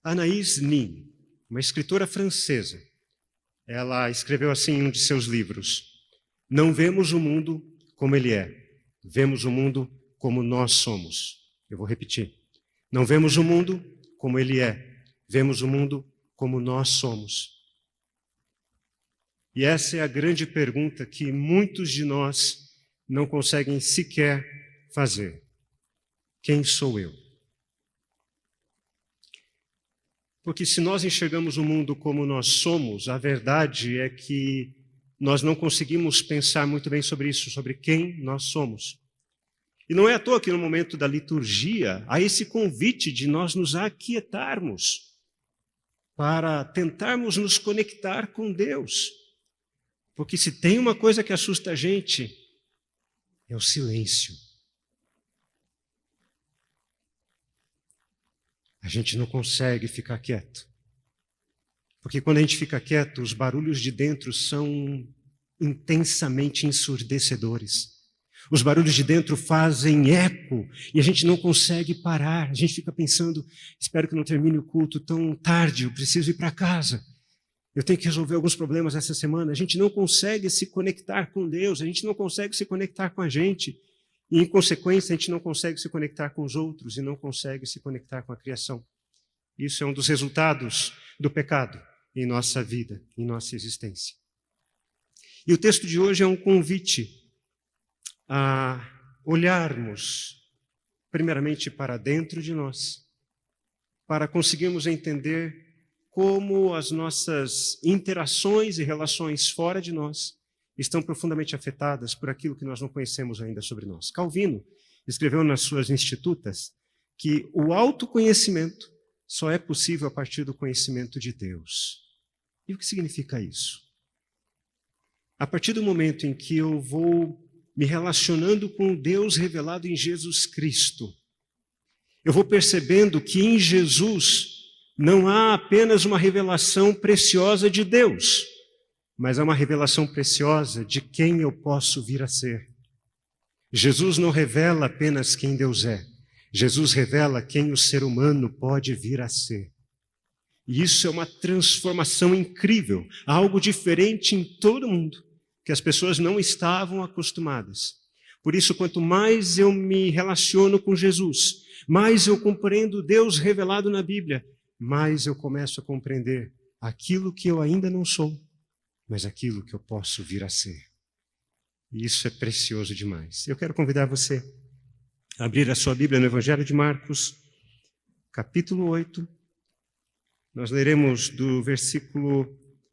Anaïs Nin, uma escritora francesa, ela escreveu assim em um de seus livros: não vemos o mundo como ele é, vemos o mundo como nós somos. Eu vou repetir. Não vemos o mundo como ele é, vemos o mundo como nós somos. E essa é a grande pergunta que muitos de nós não conseguem sequer fazer. Quem sou eu? Porque se nós enxergamos o mundo como nós somos, a verdade é que nós não conseguimos pensar muito bem sobre isso, sobre quem nós somos. E não é à toa que no momento da liturgia há esse convite de nós nos aquietarmos para tentarmos nos conectar com Deus. Porque se tem uma coisa que assusta a gente, é o silêncio. A gente não consegue ficar quieto. Porque quando a gente fica quieto, os barulhos de dentro são intensamente ensurdecedores. Os barulhos de dentro fazem eco e a gente não consegue parar. A gente fica pensando, espero que não termine o culto tão tarde, eu preciso ir para casa. Eu tenho que resolver alguns problemas essa semana. A gente não consegue se conectar com Deus, a gente não consegue se conectar com a gente. E, em consequência, a gente não consegue se conectar com os outros e não consegue se conectar com a criação. Isso é um dos resultados do pecado em nossa vida, em nossa existência. E o texto de hoje é um convite a olharmos, primeiramente, para dentro de nós, para conseguirmos entender como as nossas interações e relações fora de nós estão profundamente afetadas por aquilo que nós não conhecemos ainda sobre nós. Calvino escreveu nas suas Institutas que o autoconhecimento só é possível a partir do conhecimento de Deus. E o que significa isso? A partir do momento em que eu vou me relacionando com Deus revelado em Jesus Cristo, eu vou percebendo que em Jesus não há apenas uma revelação preciosa de Deus, mas há uma revelação preciosa de quem eu posso vir a ser. Jesus não revela apenas quem Deus é, Jesus revela quem o ser humano pode vir a ser. E isso é uma transformação incrível, algo diferente em todo mundo, que as pessoas não estavam acostumadas. Por isso, quanto mais eu me relaciono com Jesus, mais eu compreendo Deus revelado na Bíblia, mais eu começo a compreender aquilo que eu ainda não sou, mas aquilo que eu posso vir a ser. E isso é precioso demais. Eu quero convidar você a abrir a sua Bíblia no Evangelho de Marcos, capítulo 8. Nós leremos do versículo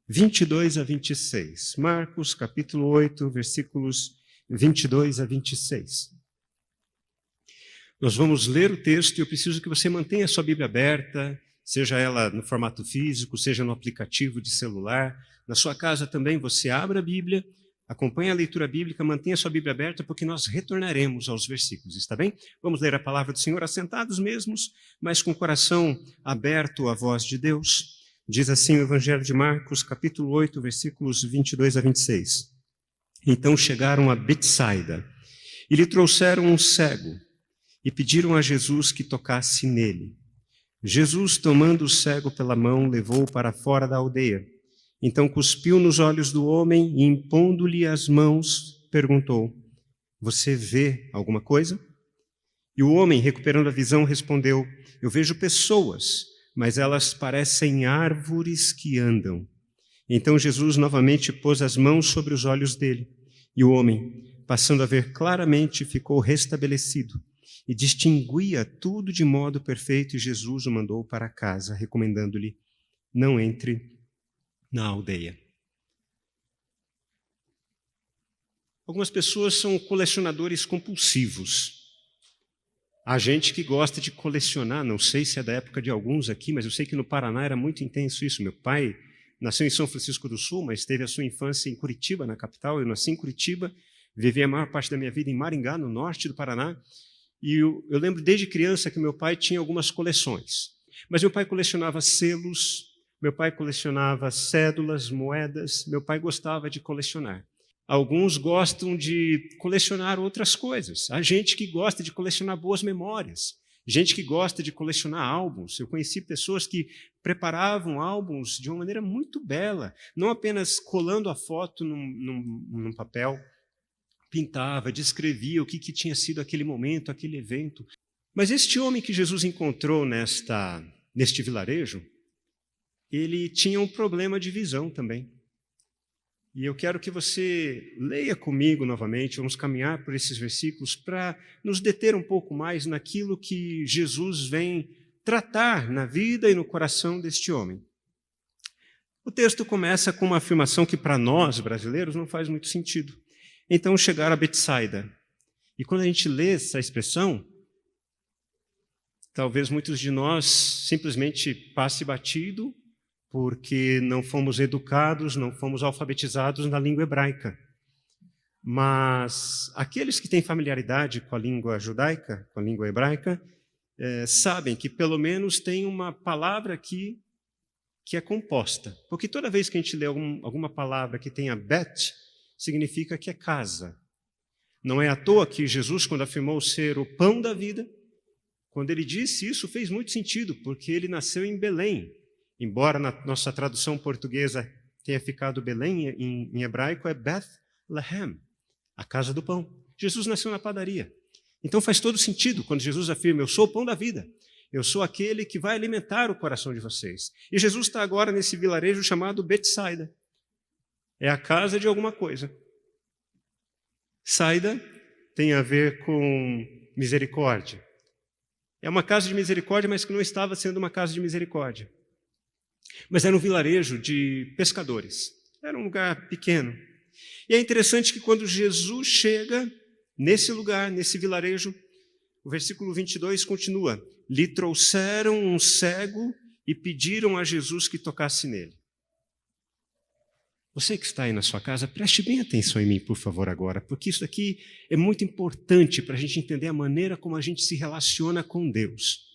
22 a 26. Marcos, capítulo 8, versículos 22 a 26. Nós vamos ler o texto e eu preciso que você mantenha a sua Bíblia aberta, seja ela no formato físico, seja no aplicativo de celular. Na sua casa também você abra a Bíblia, acompanhe a leitura bíblica, mantenha a sua Bíblia aberta, porque nós retornaremos aos versículos, está bem? Vamos ler a palavra do Senhor assentados mesmos, mas com o coração aberto à voz de Deus. Diz assim o Evangelho de Marcos, capítulo 8, versículos 22 a 26. Então chegaram a Betsaida e lhe trouxeram um cego e pediram a Jesus que tocasse nele. Jesus, tomando o cego pela mão, levou-o para fora da aldeia. Então cuspiu nos olhos do homem e, impondo-lhe as mãos, perguntou: você vê alguma coisa? E o homem, recuperando a visão, respondeu: eu vejo pessoas, mas elas parecem árvores que andam. Então Jesus novamente pôs as mãos sobre os olhos dele, e o homem, passando a ver claramente, ficou restabelecido, e distinguia tudo de modo perfeito, e Jesus o mandou para casa, recomendando-lhe: não entre na aldeia. Algumas pessoas são colecionadores compulsivos. Há gente que gosta de colecionar, não sei se é da época de alguns aqui, mas eu sei que no Paraná era muito intenso isso. Meu pai nasceu em São Francisco do Sul, mas teve a sua infância em Curitiba, na capital. Eu nasci em Curitiba, vivi a maior parte da minha vida em Maringá, no norte do Paraná. E eu lembro desde criança que meu pai tinha algumas coleções. Mas meu pai colecionava selos, meu pai colecionava cédulas, moedas, meu pai gostava de colecionar. Alguns gostam de colecionar outras coisas. Há gente que gosta de colecionar boas memórias. Gente que gosta de colecionar álbuns. Eu conheci pessoas que preparavam álbuns de uma maneira muito bela, não apenas colando a foto num papel, pintava, descrevia o que tinha sido aquele momento, aquele evento. Mas este homem que Jesus encontrou neste vilarejo, ele tinha um problema de visão também. E eu quero que você leia comigo novamente, vamos caminhar por esses versículos para nos deter um pouco mais naquilo que Jesus vem tratar na vida e no coração deste homem. O texto começa com uma afirmação que para nós, brasileiros, não faz muito sentido. Então, chegaram a Betsaida. E quando a gente lê essa expressão, talvez muitos de nós simplesmente passe batido, porque não fomos educados, não fomos alfabetizados na língua hebraica. Mas aqueles que têm familiaridade com a língua judaica, com a língua hebraica, sabem que pelo menos tem uma palavra aqui que é composta. Porque toda vez que a gente lê alguma palavra que tenha bet, significa que é casa. Não é à toa que Jesus, quando afirmou ser o pão da vida, quando ele disse isso, fez muito sentido, porque ele nasceu em Belém. Embora na nossa tradução portuguesa tenha ficado Belém, em hebraico é Bethlehem, a casa do pão. Jesus nasceu na padaria. Então faz todo sentido quando Jesus afirma, eu sou o pão da vida, eu sou aquele que vai alimentar o coração de vocês. E Jesus está agora nesse vilarejo chamado Betsaida. É a casa de alguma coisa. Saida tem a ver com misericórdia. É uma casa de misericórdia, mas que não estava sendo uma casa de misericórdia. Mas era um vilarejo de pescadores. Era um lugar pequeno. E é interessante que quando Jesus chega nesse lugar, nesse vilarejo, o versículo 22 continua. Lhe trouxeram um cego e pediram a Jesus que tocasse nele. Você que está aí na sua casa, preste bem atenção em mim, por favor, agora, porque isso aqui é muito importante para a gente entender a maneira como a gente se relaciona com Deus.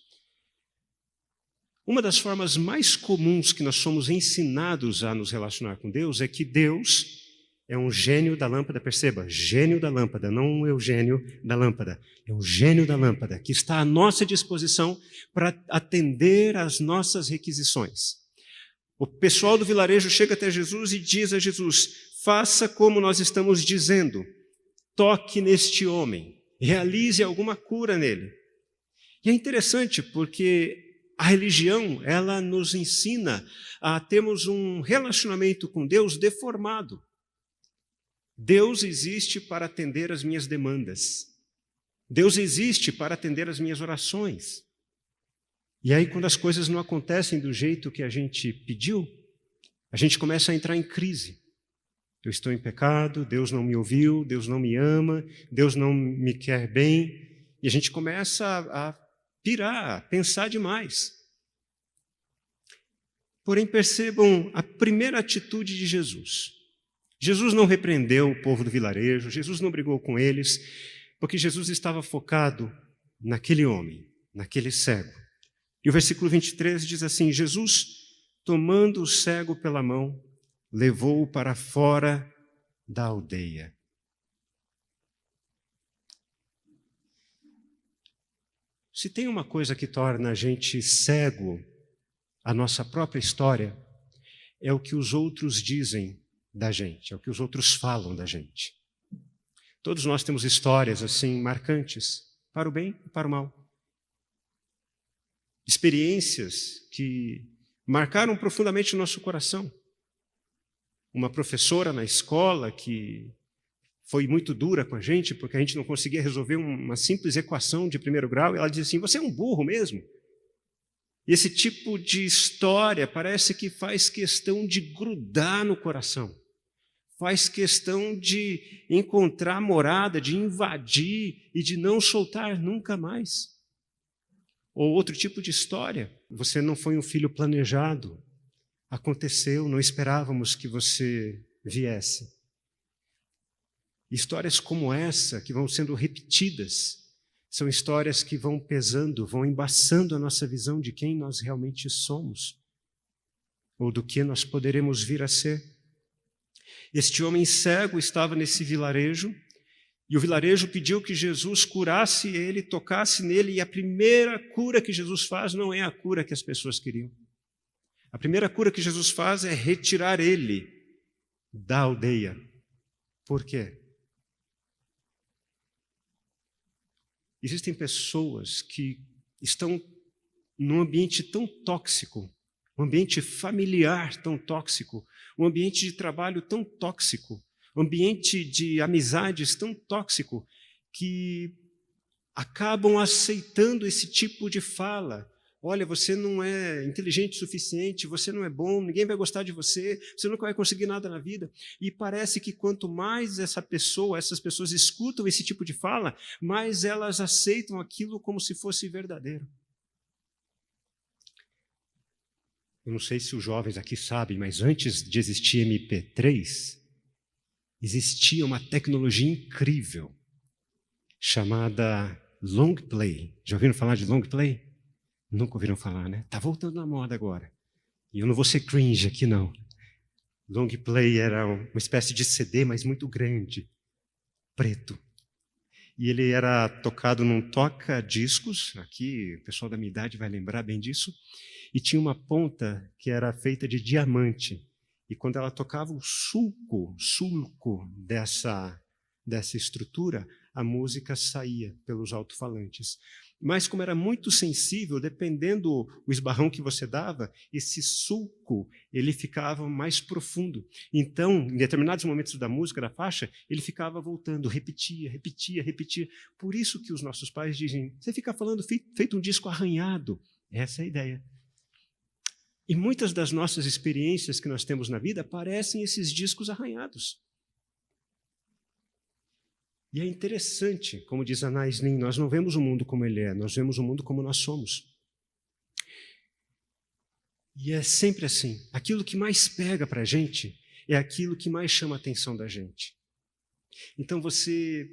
Uma das formas mais comuns que nós somos ensinados a nos relacionar com Deus é que Deus é um gênio da lâmpada, perceba, gênio da lâmpada, não um Eugênio da lâmpada, é um gênio da lâmpada que está à nossa disposição para atender às nossas requisições. O pessoal do vilarejo chega até Jesus e diz a Jesus, faça como nós estamos dizendo, toque neste homem, realize alguma cura nele. E é interessante porque a religião, ela nos ensina a termos um relacionamento com Deus deformado. Deus existe para atender as minhas demandas. Deus existe para atender as minhas orações. E aí, quando as coisas não acontecem do jeito que a gente pediu, a gente começa a entrar em crise. Eu estou em pecado, Deus não me ouviu, Deus não me ama, Deus não me quer bem. E a gente começa a pirar, a pensar demais. Porém, percebam a primeira atitude de Jesus. Jesus não repreendeu o povo do vilarejo, Jesus não brigou com eles, porque Jesus estava focado naquele homem, naquele cego. E o versículo 23 diz assim, Jesus, tomando o cego pela mão, levou-o para fora da aldeia. Se tem uma coisa que torna a gente cego, a nossa própria história, é o que os outros dizem da gente, é o que os outros falam da gente. Todos nós temos histórias assim marcantes, para o bem e para o mal. Experiências que marcaram profundamente o nosso coração. Uma professora na escola que foi muito dura com a gente, porque a gente não conseguia resolver uma simples equação de primeiro grau, e ela dizia assim, você é um burro mesmo? E esse tipo de história parece que faz questão de grudar no coração, faz questão de encontrar morada, de invadir e de não soltar nunca mais. Ou outro tipo de história, você não foi um filho planejado, aconteceu, não esperávamos que você viesse. Histórias como essa, que vão sendo repetidas, são histórias que vão pesando, vão embaçando a nossa visão de quem nós realmente somos, ou do que nós poderemos vir a ser. Este homem cego estava nesse vilarejo, E o vilarejo pediu que Jesus curasse ele, tocasse nele, e a primeira cura que Jesus faz não é a cura que as pessoas queriam. A primeira cura que Jesus faz é retirar ele da aldeia. Por quê? Existem pessoas que estão num ambiente tão tóxico, um ambiente familiar tão tóxico, um ambiente de trabalho tão tóxico, um ambiente de amizades tão tóxico, que acabam aceitando esse tipo de fala. Olha, você não é inteligente o suficiente, você não é bom, ninguém vai gostar de você, você nunca vai conseguir nada na vida. E parece que quanto mais essas pessoas escutam esse tipo de fala, mais elas aceitam aquilo como se fosse verdadeiro. Eu não sei se os jovens aqui sabem, mas antes de existir MP3, existia uma tecnologia incrível chamada long play. Já ouviram falar de long play? Nunca ouviram falar, né? Está voltando na moda agora. E eu não vou ser cringe aqui, não. Long play era uma espécie de CD, mas muito grande, preto. E ele era tocado num toca-discos, aqui o pessoal da minha idade vai lembrar bem disso, e tinha uma ponta que era feita de diamante. E quando ela tocava o sulco dessa estrutura, a música saía pelos alto-falantes. Mas como era muito sensível, dependendo o esbarrão que você dava, esse sulco ele ficava mais profundo. Então, em determinados momentos da música, da faixa, ele ficava voltando, repetia. Por isso que os nossos pais dizem, você fica falando feito um disco arranhado. Essa é a ideia. E muitas das nossas experiências que nós temos na vida parecem esses discos arranhados. E é interessante, como diz Anais Nin, nós não vemos o mundo como ele é, nós vemos o mundo como nós somos. E é sempre assim, aquilo que mais pega para a gente é aquilo que mais chama a atenção da gente. Então você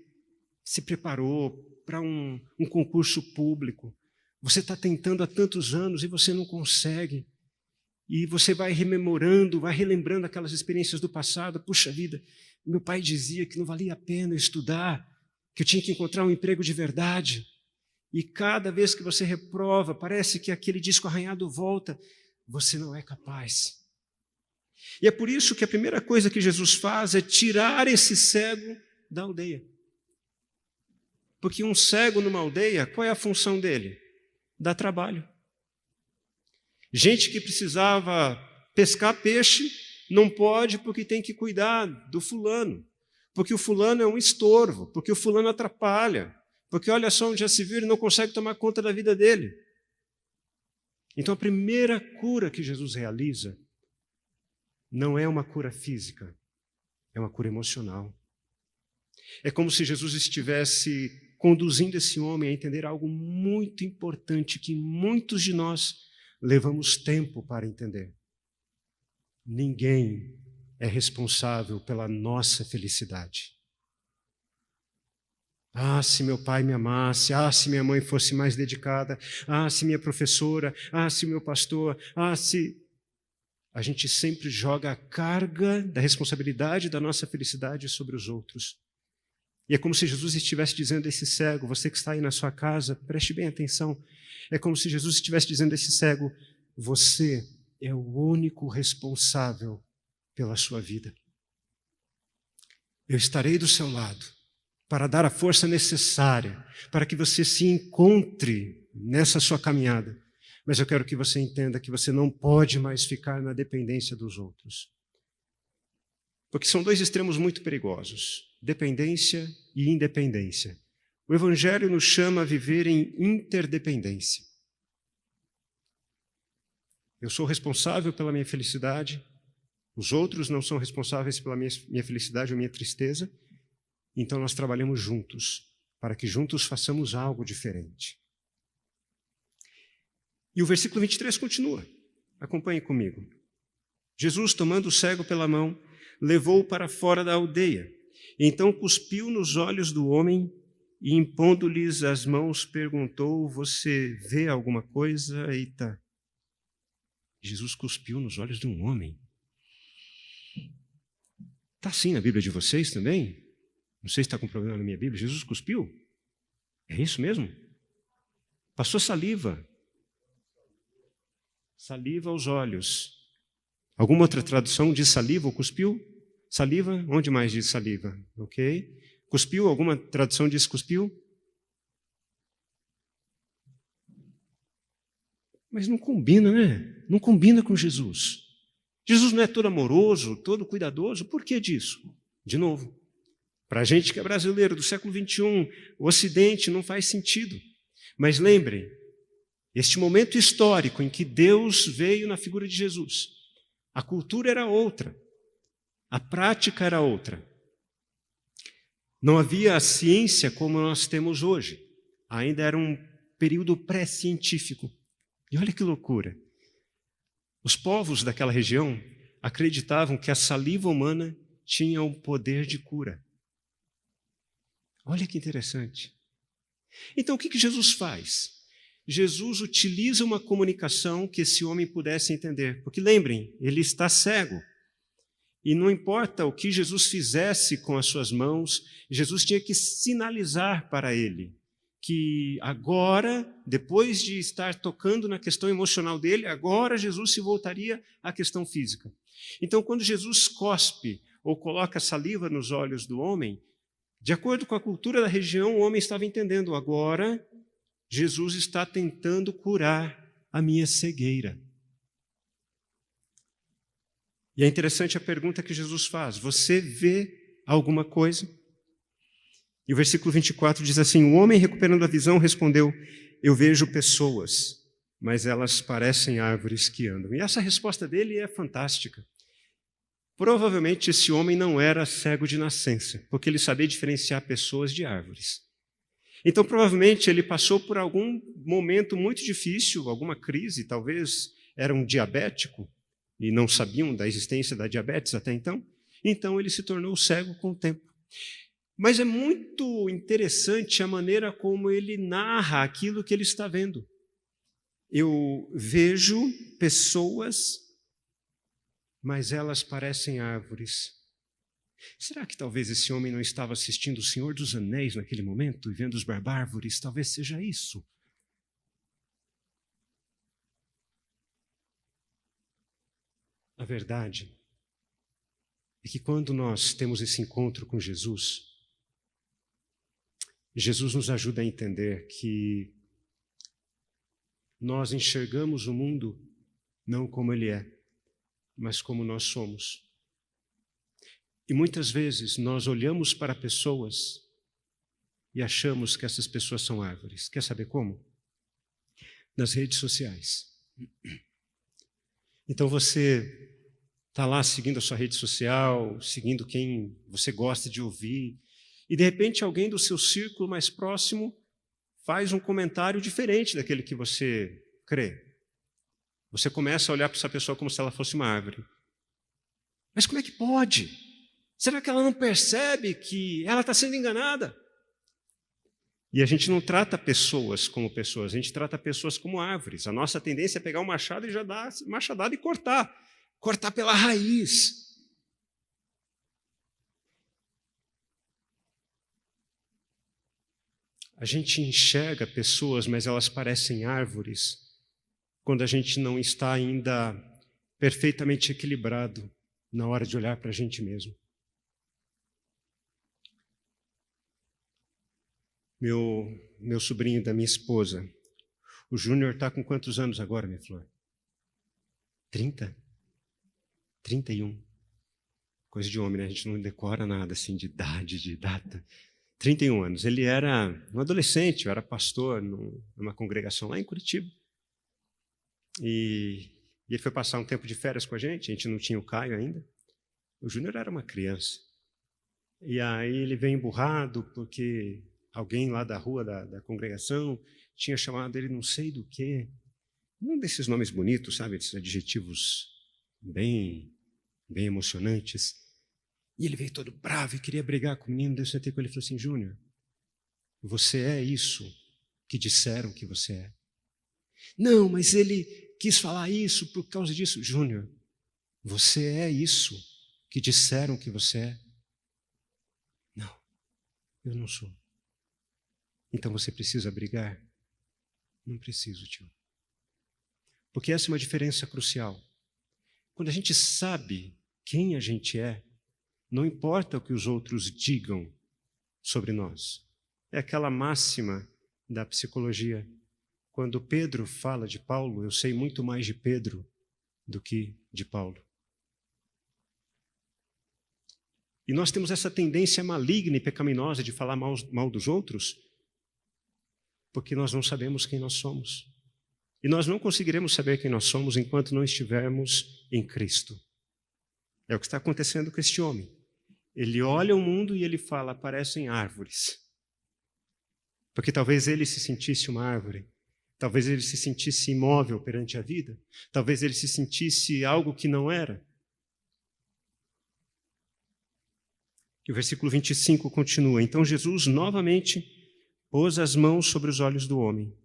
se preparou para um concurso público, você está tentando há tantos anos e você não consegue. E você vai rememorando, vai relembrando aquelas experiências do passado. Puxa vida, meu pai dizia que não valia a pena estudar, que eu tinha que encontrar um emprego de verdade. E cada vez que você reprova, parece que aquele disco arranhado volta. Você não é capaz. E é por isso que a primeira coisa que Jesus faz é tirar esse cego da aldeia. Porque um cego numa aldeia, qual é a função dele? Dar trabalho. Gente que precisava pescar peixe, não pode porque tem que cuidar do fulano, porque o fulano é um estorvo, porque o fulano atrapalha, porque olha só onde já se viu, ele não consegue tomar conta da vida dele. Então a primeira cura que Jesus realiza não é uma cura física, é uma cura emocional. É como se Jesus estivesse conduzindo esse homem a entender algo muito importante que muitos de nós levamos tempo para entender. Ninguém é responsável pela nossa felicidade. Ah, se meu pai me amasse, ah, se minha mãe fosse mais dedicada, ah, se minha professora, ah, se meu pastor, ah, se... A gente sempre joga a carga da responsabilidade da nossa felicidade sobre os outros. E é como se Jesus estivesse dizendo a esse cego, você que está aí na sua casa, preste bem atenção, é como se Jesus estivesse dizendo a esse cego, você é o único responsável pela sua vida. Eu estarei do seu lado para dar a força necessária para que você se encontre nessa sua caminhada. Mas eu quero que você entenda que você não pode mais ficar na dependência dos outros. Porque são dois extremos muito perigosos, dependência e independência. O Evangelho nos chama a viver em interdependência. Eu sou responsável pela minha felicidade, os outros não são responsáveis pela minha felicidade ou minha tristeza, então nós trabalhamos juntos, para que juntos façamos algo diferente. E o versículo 23 continua, acompanhe comigo. Jesus, tomando o cego pela mão, levou-o para fora da aldeia, então cuspiu nos olhos do homem e, impondo-lhes as mãos, perguntou, você vê alguma coisa? Eita! Jesus cuspiu nos olhos de um homem. Está assim na Bíblia de vocês também? Não sei se está com problema na minha Bíblia. Jesus cuspiu? É isso mesmo? Passou saliva. Saliva aos olhos. Alguma outra tradução diz saliva ou cuspiu? Saliva? Onde mais diz saliva? Ok. Cuspiu? Alguma tradução diz cuspiu? Mas não combina, né? Não combina com Jesus. Jesus não é todo amoroso, todo cuidadoso. Por que disso? De novo, para a gente que é brasileiro do século XXI, o Ocidente não faz sentido. Mas lembrem, este momento histórico em que Deus veio na figura de Jesus, a cultura era outra, a prática era outra. Não havia a ciência como nós temos hoje. Ainda era um período pré-científico. E olha que loucura. Os povos daquela região acreditavam que a saliva humana tinha o poder de cura. Olha que interessante. Então, o que Jesus faz? Jesus utiliza uma comunicação que esse homem pudesse entender. Porque lembrem, ele está cego. E não importa o que Jesus fizesse com as suas mãos, Jesus tinha que sinalizar para ele que agora, depois de estar tocando na questão emocional dele, agora Jesus se voltaria à questão física. Então, quando Jesus cospe ou coloca saliva nos olhos do homem, de acordo com a cultura da região, o homem estava entendendo, agora Jesus está tentando curar a minha cegueira. E é interessante a pergunta que Jesus faz, você vê alguma coisa? E o versículo 24 diz assim, o homem recuperando a visão respondeu, eu vejo pessoas, mas elas parecem árvores que andam. E essa resposta dele é fantástica. Provavelmente esse homem não era cego de nascença, porque ele sabia diferenciar pessoas de árvores. Então provavelmente ele passou por algum momento muito difícil, alguma crise, talvez era um diabético, e não sabiam da existência da diabetes até então. Então ele se tornou cego com o tempo. Mas é muito interessante a maneira como ele narra aquilo que ele está vendo. Eu vejo pessoas, mas elas parecem árvores. Será que talvez esse homem não estava assistindo O Senhor dos Anéis naquele momento e vendo os barbárvores? Talvez seja isso. A verdade é que quando nós temos esse encontro com Jesus, Jesus nos ajuda a entender que nós enxergamos o mundo não como ele é, mas como nós somos. E muitas vezes nós olhamos para pessoas e achamos que essas pessoas são árvores. Quer saber como? Nas redes sociais. Então você está lá seguindo a sua rede social, seguindo quem você gosta de ouvir, e de repente alguém do seu círculo mais próximo faz um comentário diferente daquele que você crê. Você começa a olhar para essa pessoa como se ela fosse uma árvore. Mas como é que pode? Será que ela não percebe que ela está sendo enganada? E a gente não trata pessoas como pessoas, a gente trata pessoas como árvores. A nossa tendência é pegar um machado e já dar machadada e cortar. Cortar pela raiz. A gente enxerga pessoas, mas elas parecem árvores, quando a gente não está ainda perfeitamente equilibrado na hora de olhar para a gente mesmo. Meu sobrinho da minha esposa, o Júnior está com quantos anos agora, minha flor? 30? 31. Coisa de homem, né? A gente não decora nada assim de idade, de data. 31 anos. Ele era um adolescente, eu era pastor numa congregação lá em Curitiba. E ele foi passar um tempo de férias com a gente não tinha o Caio ainda. O Júnior era uma criança. E aí ele veio emburrado porque alguém lá da rua da congregação tinha chamado ele não sei do quê. Um desses nomes bonitos, sabe? Esses adjetivos bem emocionantes. E ele veio todo bravo e queria brigar com o menino. Eu sentei com ele e falei assim, Júnior, você é isso que disseram que você é. Não, mas ele quis falar isso por causa disso. Júnior, você é isso que disseram que você é. Não, Eu não sou. Então você precisa brigar? Não preciso, tio. Porque essa é uma diferença crucial. Quando a gente sabe quem a gente é, não importa o que os outros digam sobre nós. É aquela máxima da psicologia. Quando Pedro fala de Paulo, eu sei muito mais de Pedro do que de Paulo. E nós temos essa tendência maligna e pecaminosa de falar mal dos outros, porque nós não sabemos quem nós somos. E nós não conseguiremos saber quem nós somos enquanto não estivermos em Cristo. É o que está acontecendo com este homem. Ele olha o mundo e ele fala, parecem árvores. Porque talvez ele se sentisse uma árvore. Talvez ele se sentisse imóvel perante a vida. Talvez ele se sentisse algo que não era. E o versículo 25 continua. Então Jesus novamente pôs as mãos sobre os olhos do homem.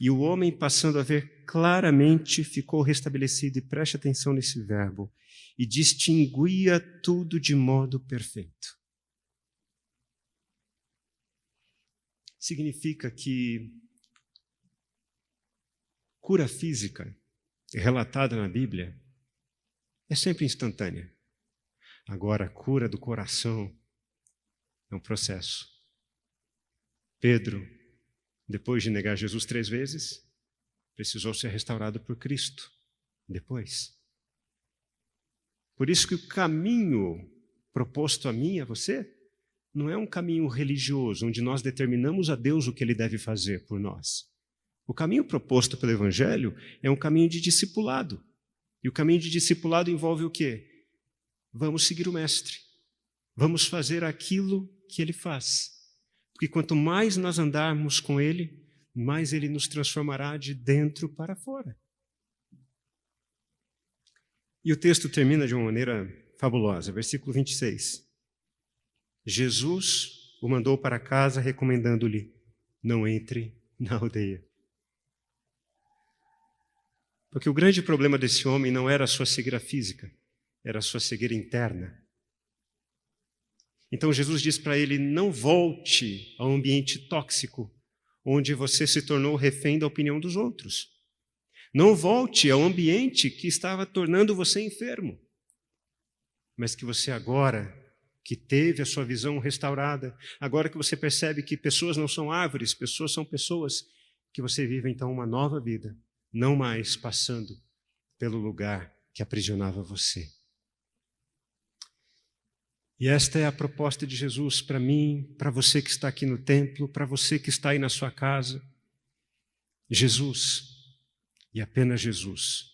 E o homem, passando a ver claramente, ficou restabelecido. E preste atenção nesse verbo. E distinguia tudo de modo perfeito. Significa que cura física relatada na Bíblia é sempre instantânea. Agora, a cura do coração é um processo. Pedro, depois de negar Jesus 3 vezes, precisou ser restaurado por Cristo depois. Por isso que o caminho proposto a mim e a você não é um caminho religioso, onde nós determinamos a Deus o que Ele deve fazer por nós. O caminho proposto pelo Evangelho é um caminho de discipulado. E o caminho de discipulado envolve o quê? Vamos seguir o Mestre. Vamos fazer aquilo que Ele faz. Porque quanto mais nós andarmos com Ele, mais Ele nos transformará de dentro para fora. E o texto termina de uma maneira fabulosa. Versículo 26. Jesus o mandou para casa, recomendando-lhe, não entre na aldeia. Porque o grande problema desse homem não era a sua cegueira física, era a sua cegueira interna. Então Jesus diz para ele, não volte ao ambiente tóxico, onde você se tornou refém da opinião dos outros. Não volte ao ambiente que estava tornando você enfermo, mas que você agora, que teve a sua visão restaurada, agora que você percebe que pessoas não são árvores, pessoas são pessoas, que você vive então uma nova vida, não mais passando pelo lugar que aprisionava você. E esta é a proposta de Jesus para mim, para você que está aqui no templo, para você que está aí na sua casa. Jesus, e apenas Jesus,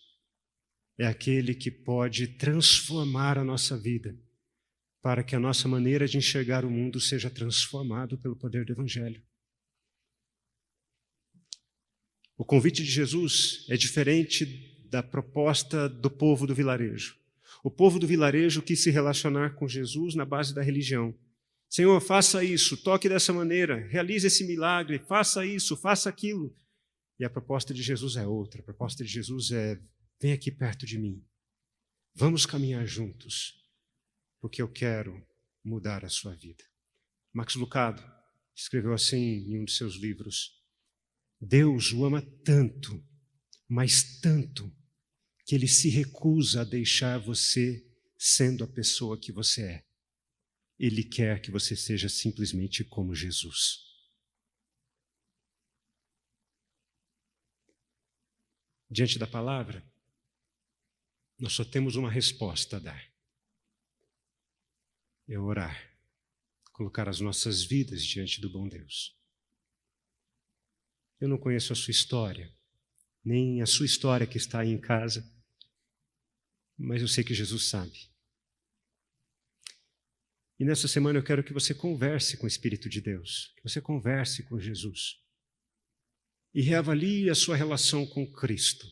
é aquele que pode transformar a nossa vida, para que a nossa maneira de enxergar o mundo seja transformado pelo poder do Evangelho. O convite de Jesus é diferente da proposta do povo do vilarejo. O povo do vilarejo quis se relacionar com Jesus na base da religião. Senhor, faça isso, toque dessa maneira, realize esse milagre, faça isso, faça aquilo. E a proposta de Jesus é outra. A proposta de Jesus é, vem aqui perto de mim. Vamos caminhar juntos, porque eu quero mudar a sua vida. Max Lucado escreveu assim em um de seus livros, Deus o ama tanto, mas tanto, que Ele se recusa a deixar você sendo a pessoa que você é. Ele quer que você seja simplesmente como Jesus. Diante da palavra, nós só temos uma resposta a dar. É orar, colocar as nossas vidas diante do bom Deus. Eu não conheço a sua história, nem a sua história que está aí em casa, mas eu sei que Jesus sabe. E nessa semana eu quero que você converse com o Espírito de Deus, que você converse com Jesus e reavalie a sua relação com Cristo.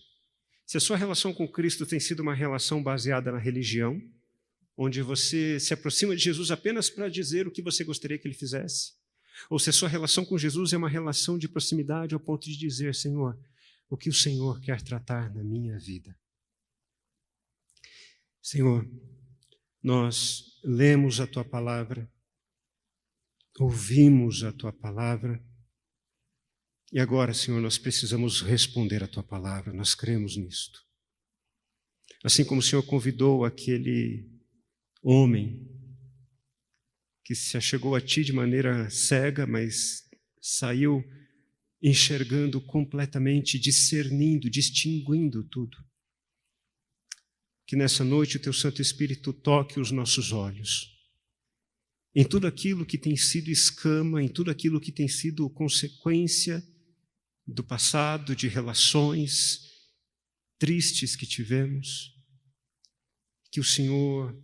Se a sua relação com Cristo tem sido uma relação baseada na religião, onde você se aproxima de Jesus apenas para dizer o que você gostaria que Ele fizesse, ou se a sua relação com Jesus é uma relação de proximidade ao ponto de dizer, Senhor, o que o Senhor quer tratar na minha vida? Senhor, nós lemos a Tua palavra ouvimos a Tua palavra e agora, Senhor, nós precisamos responder à Tua palavra, nós cremos nisto. Assim como o Senhor convidou aquele homem que se achegou a Ti de maneira cega, mas saiu enxergando completamente, discernindo, distinguindo tudo. Que nessa noite o Teu Santo Espírito toque os nossos olhos em tudo aquilo que tem sido escama, em tudo aquilo que tem sido consequência do passado, de relações tristes que tivemos. Que o Senhor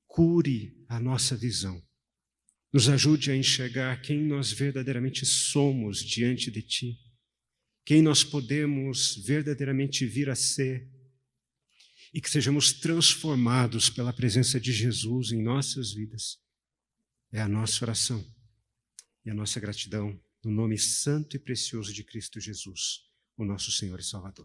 cure a nossa visão, nos ajude a enxergar quem nós verdadeiramente somos diante de Ti, quem nós podemos verdadeiramente vir a ser, e que sejamos transformados pela presença de Jesus em nossas vidas. É a nossa oração e a nossa gratidão no nome santo e precioso de Cristo Jesus, o nosso Senhor e Salvador.